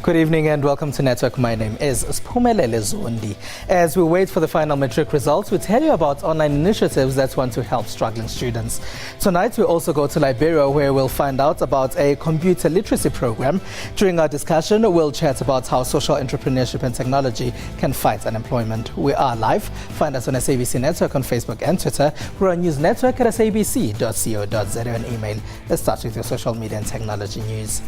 Good evening and welcome to Network. My name is Spumelele Zondi. As we wait for the final matric results, we tell you about online initiatives that want to help struggling students. Tonight we also go to Liberia, where we'll find out about a computer literacy program. During our discussion, we'll chat about how social entrepreneurship and technology can fight unemployment. We are live. Find us on SABC Network on Facebook and Twitter. We're on News Network at sabc.co.za and email. Let's start with your social media and technology news.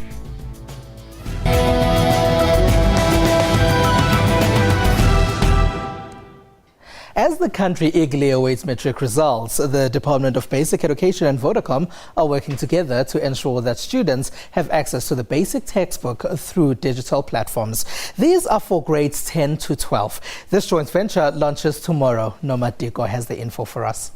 As the country eagerly awaits matric results, the Department of Basic Education and Vodacom are working together to ensure that students have access to the basic textbook through digital platforms. These are for grades 10 to 12. This joint venture launches tomorrow. Noma Diko has the info for us.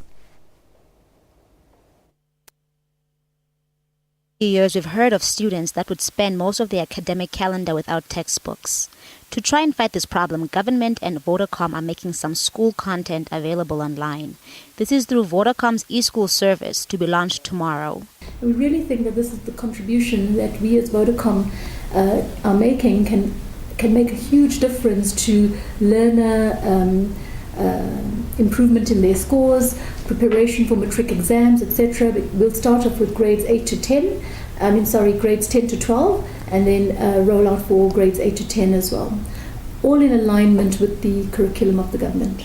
Years we've heard of students that would spend most of their academic calendar without textbooks. To try and fight this problem, government and Vodacom are making some school content available online. This is through Vodacom's eSchool service to be launched tomorrow. We really think that this is the contribution that we as Vodacom are making can make a huge difference to learner improvement in their scores, preparation for matric exams, etc. We'll start off with grades 8 to 10, grades 10 to 12, and then roll out for grades 8 to 10 as well, all in alignment with the curriculum of the government.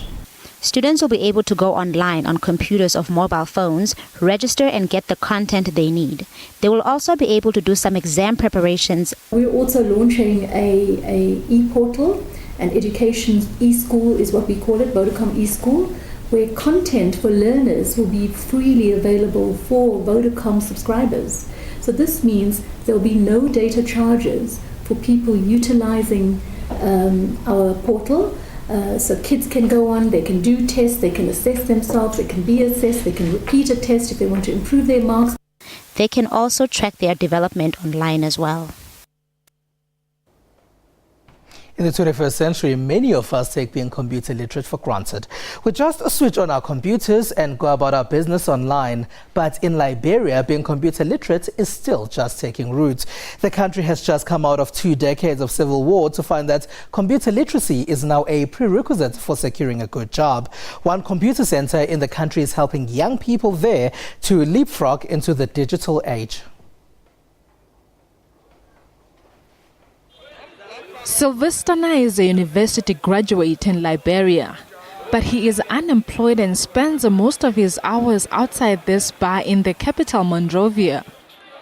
Students will be able to go online on computers or mobile phones, register and get the content they need. They will also be able to do some exam preparations. We're also launching a e-portal, an education e-school is what we call it, Vodacom eSchool, where content for learners will be freely available for Vodacom subscribers. So this means there will be no data charges for people utilizing our portal. So kids can go on, they can do tests, they can assess themselves, they can be assessed, they can repeat a test if they want to improve their marks. They can also track their development online as well. In the 21st century, many of us take being computer literate for granted. We just switch on our computers and go about our business online. But in Liberia, being computer literate is still just taking root. The country has just come out of 2 decades of civil war to find that computer literacy is now a prerequisite for securing a good job. One computer center in the country is helping young people there to leapfrog into the digital age. Sylvester is a university graduate in Liberia, but he is unemployed and spends most of his hours outside this bar in the capital, Monrovia.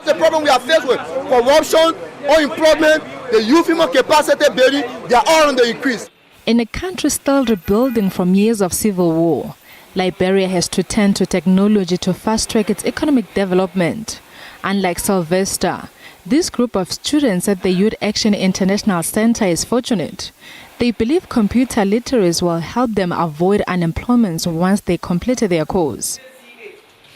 The problem we are faced with: corruption, unemployment, the youth human capacity building, they are all on the increase. In a country still rebuilding from years of civil war, Liberia has to turn to technology to fast-track its economic development. Unlike Sylvester, this group of students at the Youth Action International Center is fortunate. They believe computer literacy will help them avoid unemployment once they complete their course.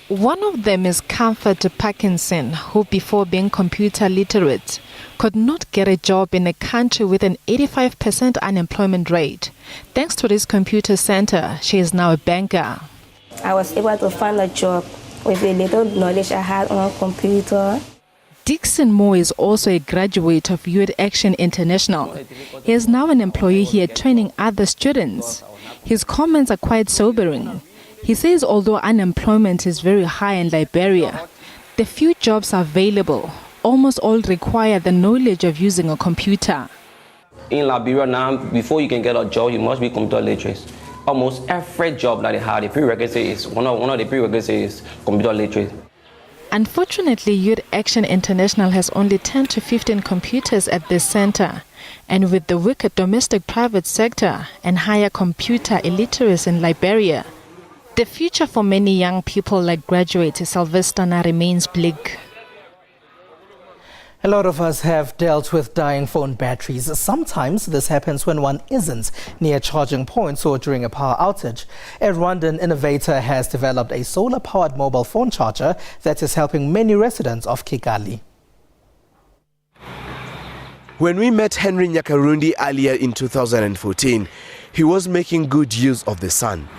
One of them is Comfort Parkinson, who before being computer literate could not get a job in a country with an 85% unemployment rate. Thanks to this computer center, she is now a banker. I was able to find a job with a little knowledge I had on a computer. Dixon Moore is also a graduate of Youth Action International. He is now an employee here training other students. His comments are quite sobering. He says although unemployment is very high in Liberia, the few jobs available almost all require the knowledge of using a computer. In Liberia now, before you can get a job, you must be computer literate. Almost every job that they have, the prerequisite is one of the prerequisites is computer literate. Unfortunately, Youth Action International has only 10 to 15 computers at this center. And with the weaker domestic private sector and higher computer illiteracy in Liberia, the future for many young people like graduate Sylvester remains bleak. A lot of us have dealt with dying phone batteries. Sometimes this happens when one isn't near charging points or during a power outage. A Rwandan innovator has developed a solar-powered mobile phone charger that is helping many residents of Kigali. When we met Henry Nyakarundi earlier in 2014, he was making good use of the sun.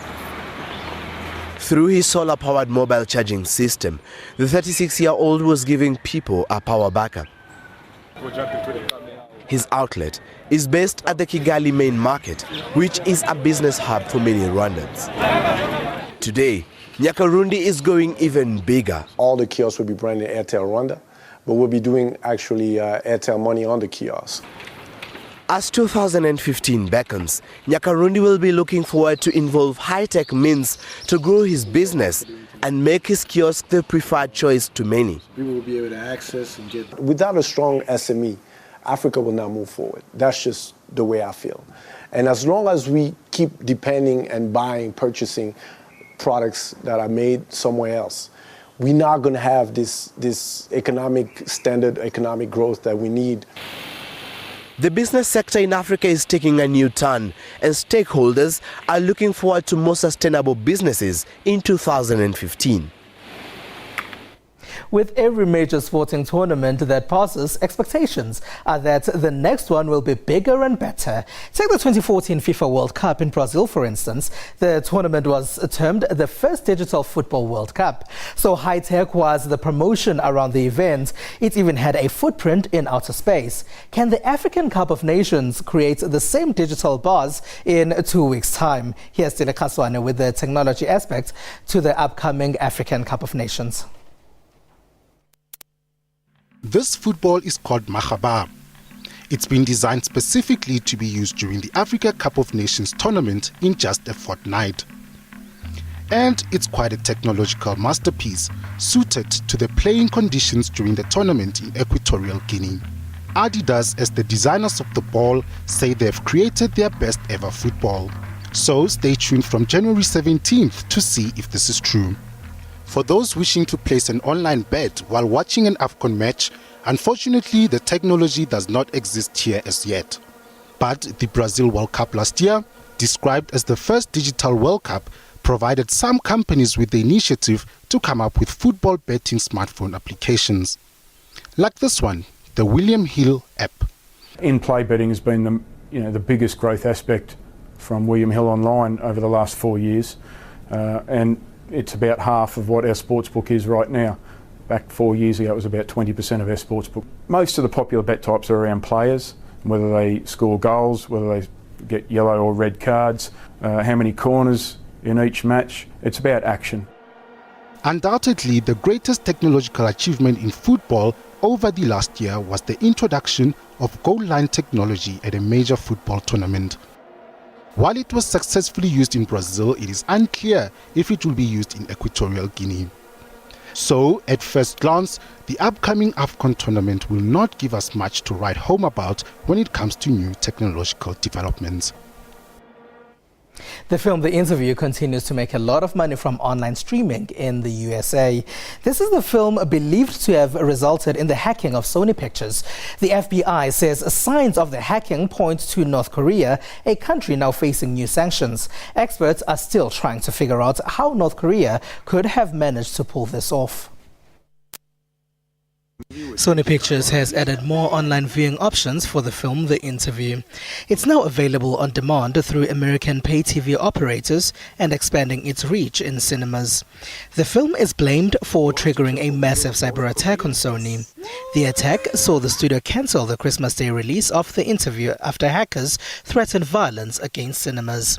Through his solar-powered mobile charging system, the 36-year-old was giving people a power backup. His outlet is based at the Kigali main market, which is a business hub for many Rwandans. Today, Nyakarundi is going even bigger. All the kiosks will be branded Airtel Rwanda, but we'll be doing actually Airtel money on the kiosks. As 2015 beckons, Nyakarundi will be looking forward to involve high-tech means to grow his business and make his kiosk the preferred choice to many. People will be able to access and get... Without a strong SME, Africa will not move forward. That's just the way I feel. And as long as we keep depending and buying, purchasing products that are made somewhere else, we're not going to have this economic growth that we need. The business sector in Africa is taking a new turn, and stakeholders are looking forward to more sustainable businesses in 2015. With every major sporting tournament that passes, expectations are that the next one will be bigger and better. Take the 2014 FIFA World Cup in Brazil, for instance. The tournament was termed the first digital football World Cup. So high-tech was the promotion around the event. It even had a footprint in outer space. Can the African Cup of Nations create the same digital buzz in 2 weeks' time? Here's Tile Kaswane with the technology aspect to the upcoming African Cup of Nations. This football is called Mahaba. It's been designed specifically to be used during the Africa Cup of Nations tournament in just a fortnight. And it's quite a technological masterpiece, suited to the playing conditions during the tournament in Equatorial Guinea. Adidas, as the designers of the ball, say they've created their best ever football. So stay tuned from January 17th to see if this is true. For those wishing to place an online bet while watching an AFCON match, unfortunately the technology does not exist here as yet. But the Brazil World Cup last year, described as the first digital World Cup, provided some companies with the initiative to come up with football betting smartphone applications. Like this one, the William Hill app. In-play betting has been the biggest growth aspect from William Hill Online over the last 4 years, and it's about half of what our sportsbook is right now. Back 4 years ago, it was about 20% of our sportsbook. Most of the popular bet types are around players, whether they score goals, whether they get yellow or red cards, how many corners in each match. It's about action. Undoubtedly, the greatest technological achievement in football over the last year was the introduction of goal line technology at a major football tournament. While it was successfully used in Brazil, it is unclear if it will be used in Equatorial Guinea. So, at first glance, the upcoming AFCON tournament will not give us much to write home about when it comes to new technological developments. The film The Interview continues to make a lot of money from online streaming in the USA. This is the film believed to have resulted in the hacking of Sony Pictures. The FBI says signs of the hacking point to North Korea, a country now facing new sanctions. Experts are still trying to figure out how North Korea could have managed to pull this off. Sony Pictures has added more online viewing options for the film The Interview. It's now available on demand through American pay TV operators and expanding its reach in cinemas. The film is blamed for triggering a massive cyber attack on Sony. The attack saw the studio cancel the Christmas Day release of The Interview after hackers threatened violence against cinemas.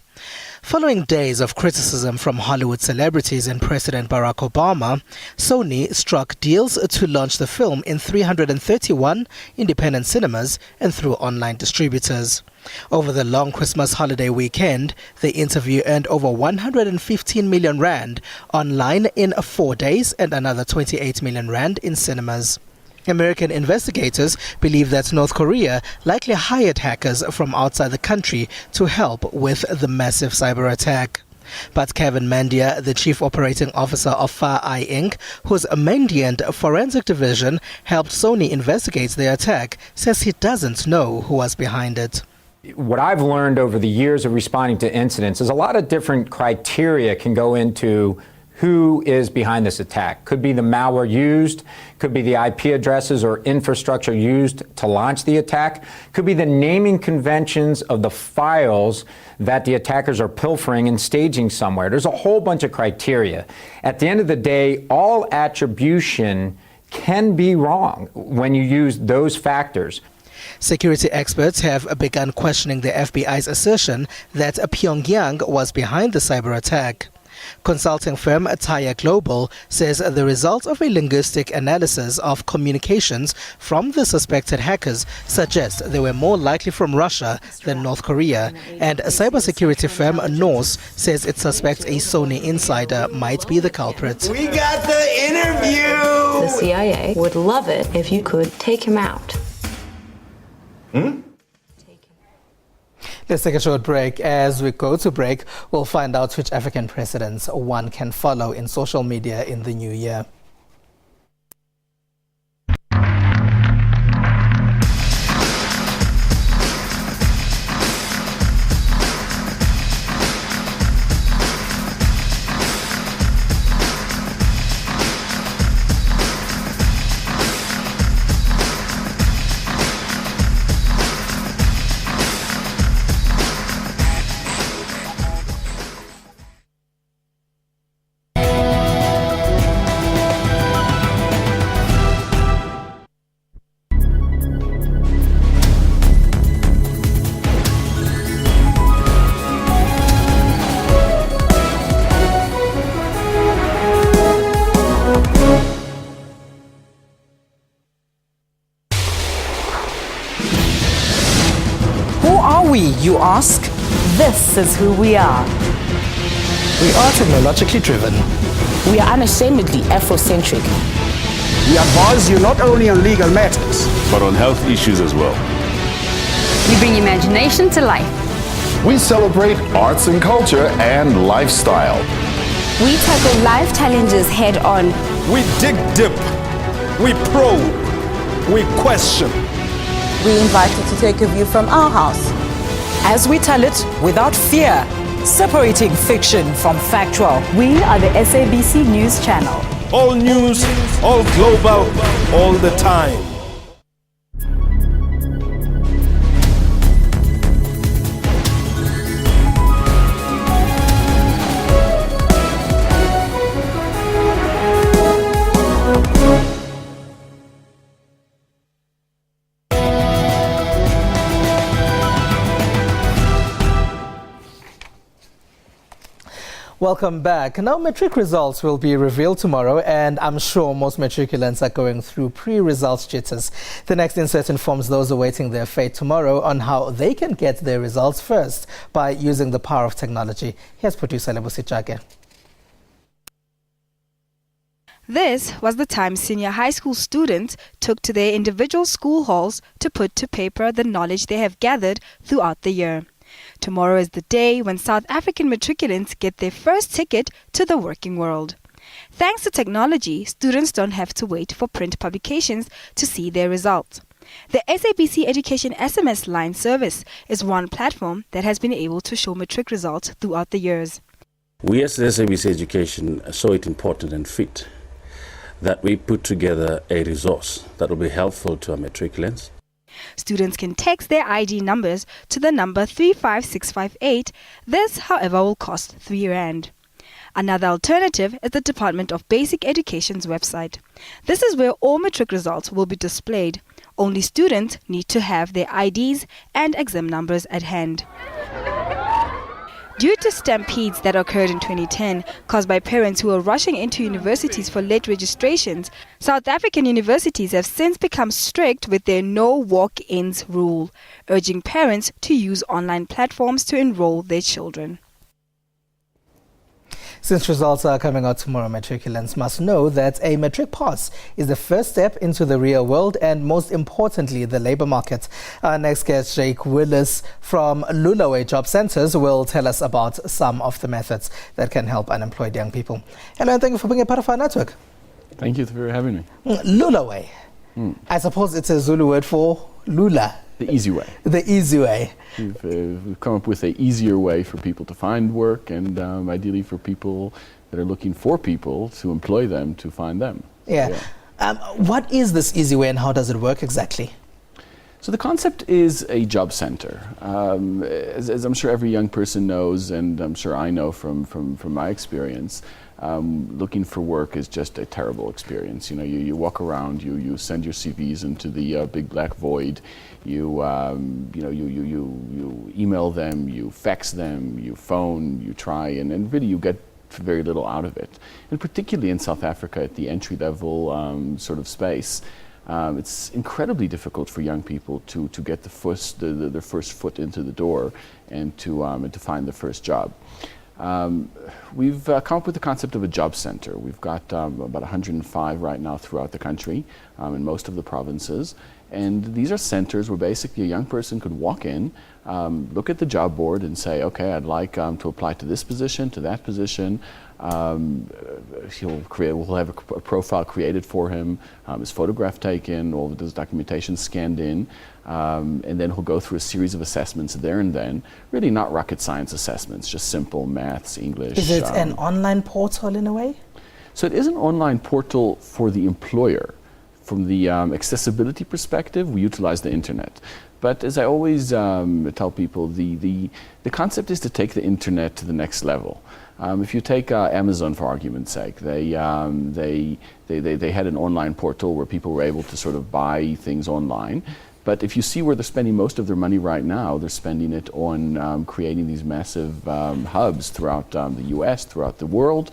Following days of criticism from Hollywood celebrities and President Barack Obama, Sony struck deals to launch the film in 331 independent cinemas and through online distributors. Over the long Christmas holiday weekend, The Interview earned over 115 million rand online in 4 days and another 28 million rand in cinemas. American investigators believe that North Korea likely hired hackers from outside the country to help with the massive cyber attack. But Kevin Mandia, the chief operating officer of Far Eye Inc., whose Mandiant forensic division helped Sony investigate the attack, says he doesn't know who was behind it. What I've learned over the years of responding to incidents is a lot of different criteria can go into who is behind this attack. Could be the malware used, could be the IP addresses or infrastructure used to launch the attack, could be the naming conventions of the files that the attackers are pilfering and staging somewhere. There's a whole bunch of criteria. At the end of the day, all attribution can be wrong when you use those factors. Security experts have begun questioning the FBI's assertion that Pyongyang was behind the cyber attack. Consulting firm Taya Global says the result of a linguistic analysis of communications from the suspected hackers suggests they were more likely from Russia than North Korea. And cybersecurity firm Norse says it suspects a Sony insider might be the culprit. We got the interview! The CIA would love it if you could take him out. Let's take a short break. As we go to break, we'll find out which African presidents one can follow in social media in the new year. You ask? This is who we are. We are technologically driven. We are unashamedly Afrocentric. We advise you not only on legal matters, but on health issues as well. We bring imagination to life. We celebrate arts and culture and lifestyle. We tackle life challenges head on. We dig deep. We probe. We question. We invite you to take a view from our house, as we tell it without fear, separating fiction from factual. We are the SABC News Channel. All news, all global, all the time. Welcome back. Now, matric results will be revealed tomorrow, and I'm sure most matriculants are going through pre-results jitters. The next insert informs those awaiting their fate tomorrow on how they can get their results first by using the power of technology. Here's producer Lebusi Chage. This was the time senior high school students took to their individual school halls to put to paper the knowledge they have gathered throughout the year. Tomorrow is the day when South African matriculants get their first ticket to the working world. Thanks to technology, students don't have to wait for print publications to see their results. The SABC Education SMS line service is one platform that has been able to show matric results throughout the years. We as the SABC Education saw it important and fit that we put together a resource that will be helpful to our matriculants. Students can text their ID numbers to the number 35658. This, however, will cost R3. Another alternative is the Department of Basic Education's website. This is where all matric results will be displayed. Only students need to have their IDs and exam numbers at hand. Due to stampedes that occurred in 2010, caused by parents who were rushing into universities for late registrations, South African universities have since become strict with their no walk-ins rule, urging parents to use online platforms to enroll their children. Since results are coming out tomorrow, matriculants must know that a matric pass is the first step into the real world and, most importantly, the labor market. Our next guest, Jake Willis from Lulaway Job Centers, will tell us about some of the methods that can help unemployed young people. Hello, and thank you for being a part of our network. Thank you for having me. Lulaway. I suppose it's a Zulu word for Lula. The easy way. The easy way. We've come up with an easier way for people to find work and ideally for people that are looking for people to employ them to find them. Yeah. What is this easy way and how does it work exactly? So the concept is a job center. As I'm sure every young person knows, and I'm sure I know from my experience, looking for work is just a terrible experience. You know, you walk around, you send your CVs into the big black void. You email them, you fax them, you phone, you try, and really you get very little out of it. And particularly in South Africa at the entry-level sort of space, it's incredibly difficult for young people to get their first foot into the door and to find their first job. We've come up with the concept of a job center. We've got about 105 right now throughout the country, in most of the provinces. And these are centers where basically a young person could walk in, look at the job board and say, okay, I'd like to apply to this position, to that position. We'll have a profile created for him, his photograph taken, all of his documentation scanned in, and then he'll go through a series of assessments there and then. Really not rocket science assessments, just simple maths, English. Is it an online portal in a way? So it is an online portal for the employer. From the accessibility perspective, we utilize the internet. But as I always tell people, the concept is to take the internet to the next level. If you take Amazon, for argument's sake, they had an online portal where people were able to sort of buy things online. But if you see where they're spending most of their money right now, they're spending it on creating these massive hubs throughout the US, throughout the world,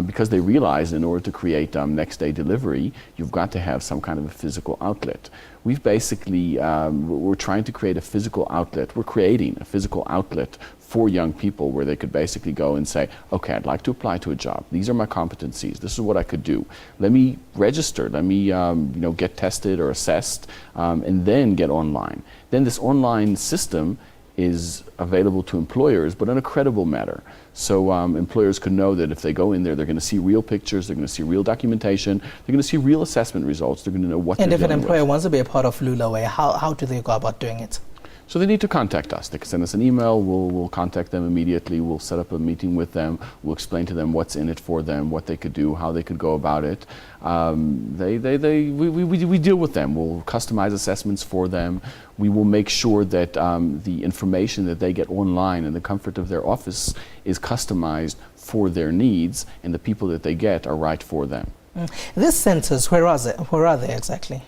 because they realize in order to create next day delivery, you've got to have some kind of a physical outlet. We've basically, we're trying to create a physical outlet. We're creating a physical outlet for young people where they could basically go and say, okay, I'd like to apply to a job. These are my competencies. This is what I could do. Let me register. Let me get tested or assessed, and then get online. Then this online system is available to employers, but in a credible manner. So employers can know that if they go in there, they're going to see real pictures, they're going to see real documentation, they're going to see real assessment results, they're going to know what they're doing. And if an employer wants to be a part of Lulaway, how do they go about doing it? So they need to contact us. They can send us an email, we'll contact them immediately, we'll set up a meeting with them, we'll explain to them what's in it for them, what they could do, how they could go about it. We deal with them. We'll customize assessments for them. We will make sure that the information that they get online in the comfort of their office is customized for their needs, and the people that they get are right for them. These centers, where are they exactly?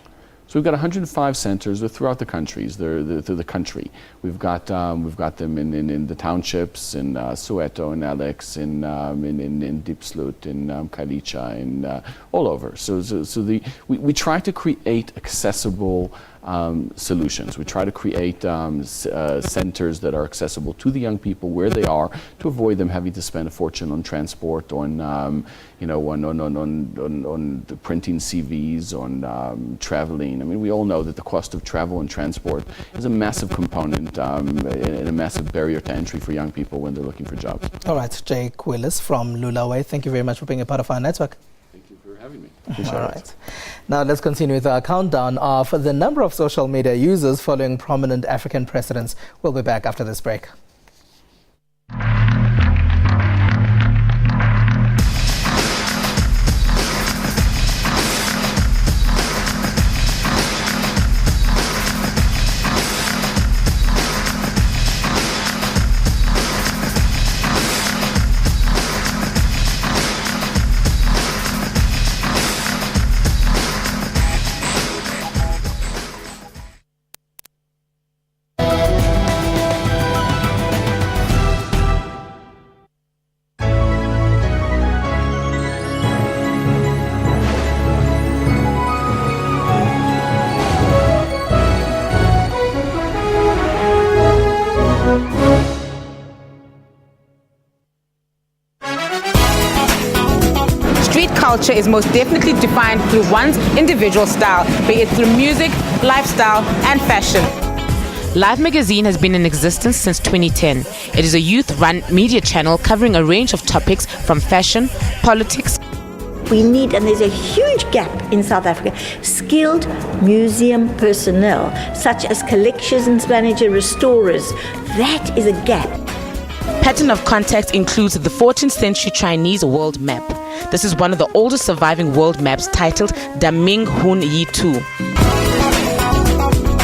So we've got 105 centers. They're throughout the countries. They're through the country. We've got them in the townships, in Soweto, in Alex, in Diepsloot, in Kalicha, and all over. So we try to create accessible solutions. We try to create centers that are accessible to the young people where they are, to avoid them having to spend a fortune on transport, on printing CVs, on traveling. I mean, we all know that the cost of travel and transport is a massive component and a massive barrier to entry for young people when they're looking for jobs. All right, Jake Willis from Lulaway, thank you very much for being a part of our network. Thank you for having me. All right. Now let's continue with our countdown of the number of social media users following prominent African presidents. We'll be back after this break. Culture is most definitely defined through one's individual style, be it through music, lifestyle, and fashion. Live Magazine has been in existence since 2010. It is a youth-run media channel covering a range of topics from fashion, politics. We need, and there's a huge gap in South Africa, skilled museum personnel, such as collections manager, restorers. That is a gap. Pattern of contact includes the 14th century Chinese world map. This is one of the oldest surviving world maps, titled Da Ming Hun Yi Tu.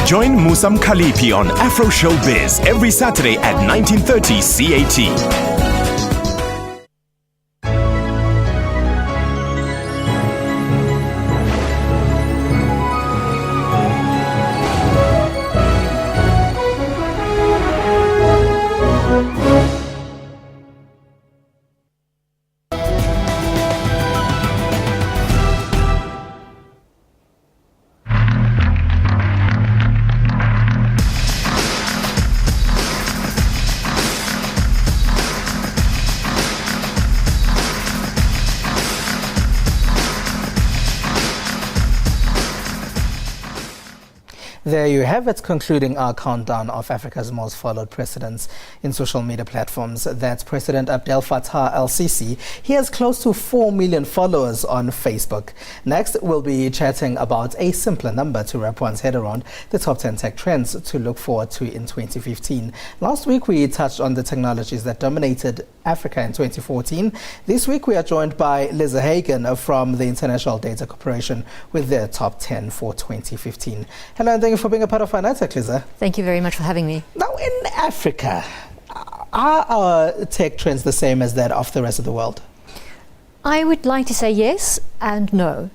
Join Musam Khalipi on Afro Showbiz every Saturday at 19:30 CAT. There you have it, concluding our countdown of Africa's most followed presidents in social media platforms. That's President Abdel Fattah el-Sisi. He has close to 4 million followers on Facebook. Next, we'll be chatting about a simpler number to wrap one's head around, the top 10 tech trends to look forward to in 2015. Last week, we touched on the technologies that dominated Africa in 2014. This week, we are joined by Liza Hagen from the International Data Corporation with their top 10 for 2015. Hello, and thank you for being a part of our night, Liza. Thank you very much for having me. Now, in Africa, are our tech trends the same as that of the rest of the world? I would like to say yes and no.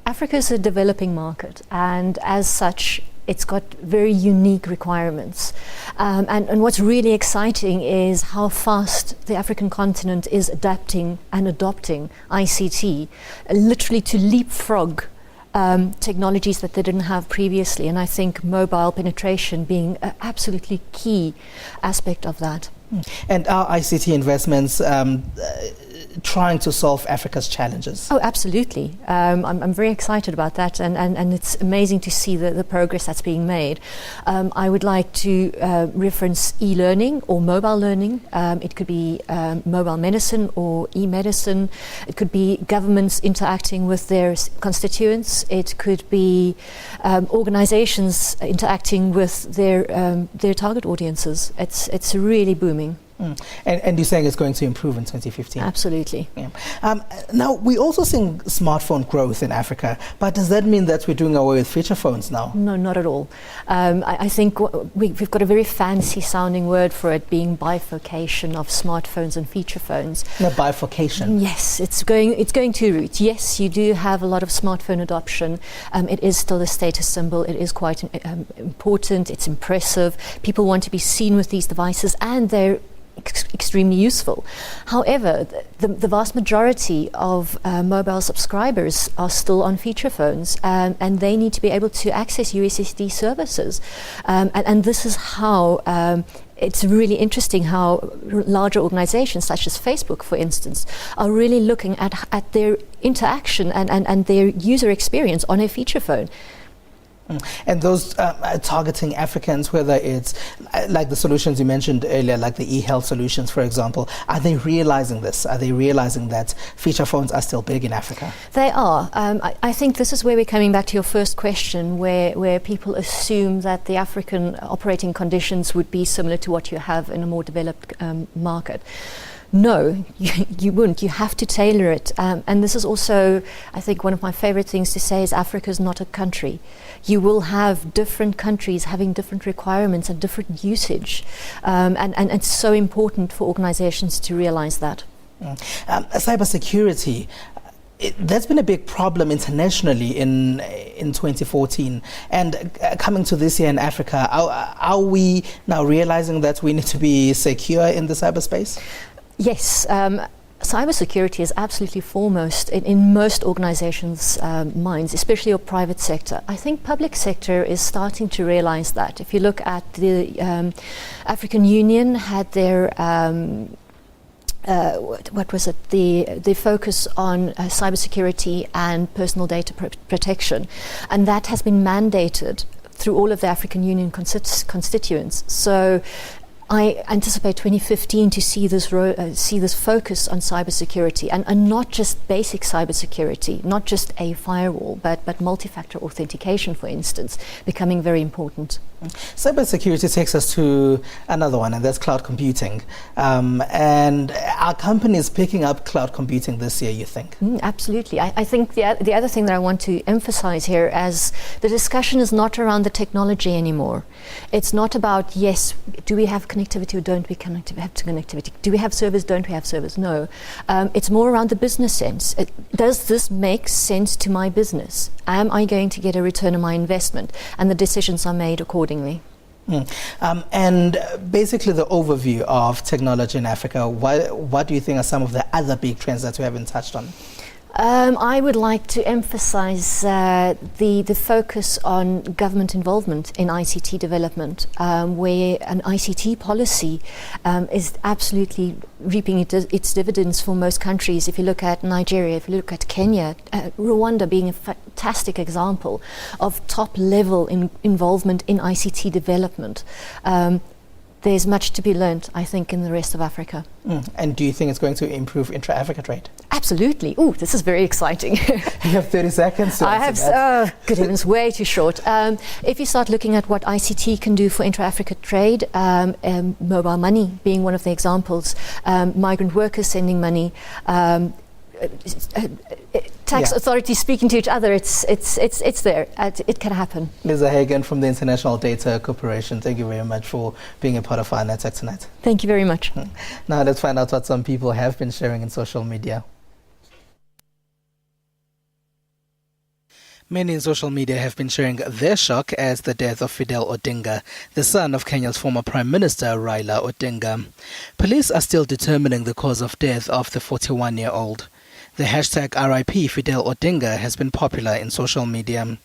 Africa is a developing market, and as such, it's got very unique requirements. And what's really exciting is how fast the African continent is adapting and adopting ICT, literally to leapfrog technologies that they didn't have previously. And I think mobile penetration being an absolutely key aspect of that. And are ICT investments trying to solve Africa's challenges? Oh, absolutely. I'm very excited about that, and it's amazing to see the progress that's being made. I would like to reference e-learning or mobile learning. It could be mobile medicine or e-medicine. It could be governments interacting with their constituents. It could be organizations interacting with their target audiences. It's really booming. And you're saying it's going to improve in 2015? Absolutely. Yeah. Now, we're also seeing smartphone growth in Africa, but does that mean that we're doing away with feature phones now? No, not at all. I think we've got a very fancy sounding word for it, being bifurcation of smartphones and feature phones. No, bifurcation? Yes, it's going two routes. Yes, you do have a lot of smartphone adoption. It is still a status symbol. It is quite important. It's impressive. People want to be seen with these devices, and they're extremely useful. However, the vast majority of mobile subscribers are still on feature phones, and they need to be able to access USSD services. And this is how it's really interesting how larger organizations such as Facebook, for instance, are really looking at their interaction and their user experience on a feature phone. And those targeting Africans, whether it's like the solutions you mentioned earlier, like the e-health solutions, for example, are they realizing this? Are they realizing that feature phones are still big in Africa? They are. I think this is where we're coming back to your first question, where people assume that the African operating conditions would be similar to what you have in a more developed market. No, you wouldn't. You have to tailor it. And this is also, I think, one of my favorite things to say is Africa is not a country. You will have different countries having different requirements and different usage. And it's so important for organizations to realize that. Cybersecurity, that's been a big problem internationally in 2014. And coming to this year in Africa, are we now realizing that we need to be secure in the cyberspace? Yes, cybersecurity is absolutely foremost in most organizations' minds, especially your private sector. I think public sector is starting to realize that. If you look at the African Union had their what was it? The focus on cybersecurity and personal data protection, and that has been mandated through all of the African Union constituents. So I anticipate 2015 to see this focus on cybersecurity, and not just basic cybersecurity, not just a firewall, but multi-factor authentication, for instance, becoming very important. Cybersecurity takes us to another one, and that's cloud computing. And are companies picking up cloud computing this year, you think? Absolutely. I think the other thing that I want to emphasize here, as the discussion is not around the technology anymore. It's not about, yes, do we have connectivity or don't we have connectivity? Do we have servers, don't we have servers? No. It's more around the business sense. Does this make sense to my business? Am I going to get a return on my investment? And the decisions are made accordingly. And basically the overview of technology in Africa, what do you think are some of the other big trends that we haven't touched on? I would like to emphasize the focus on government involvement in ICT development, where an ICT policy is absolutely reaping its dividends for most countries. If you look at Nigeria, if you look at Kenya, Rwanda being a fantastic example of top-level involvement in ICT development. There's much to be learned, I think, in the rest of Africa. And do you think it's going to improve intra-Africa trade? Absolutely. Ooh, this is very exciting. You have 30 seconds to answer that. Good heavens, way too short. If you start looking at what ICT can do for intra-Africa trade, mobile money being one of the examples, migrant workers sending money, tax authorities speaking to each other, it's there. It can happen. Lisa Hagen from the International Data Corporation, thank you very much for being a part of our network tonight. Thank you very much. Now let's find out what some people have been sharing in social media. Many in social media have been sharing their shock at the death of Fidel Odinga, the son of Kenya's former Prime Minister Raila Odinga. Police are still determining the cause of death of the 41-year-old. The hashtag RIP Fidel Odinga has been popular in social media.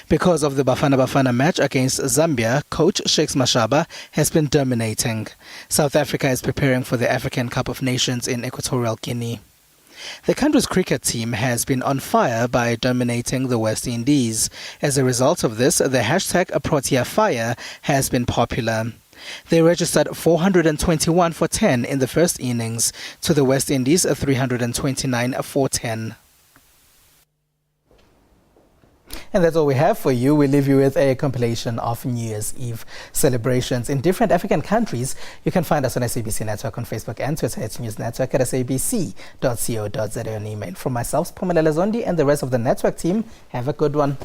Because of the Bafana Bafana match against Zambia, coach Shakes Mashaba has been dominating. South Africa is preparing for the African Cup of Nations in Equatorial Guinea. The country's cricket team has been on fire by dominating the West Indies. As a result of this, the hashtag Protea Fire has been popular. They registered 421 for 10 in the first innings to the West Indies 329 for 10. And that's all we have for you. We leave you with a compilation of New Year's Eve celebrations in different African countries. You can find us on SABC Network on Facebook and Twitter. It's News Network at sabc.co.za on email. From myself, Siphumelele Zondi, and the rest of the network team, have a good one.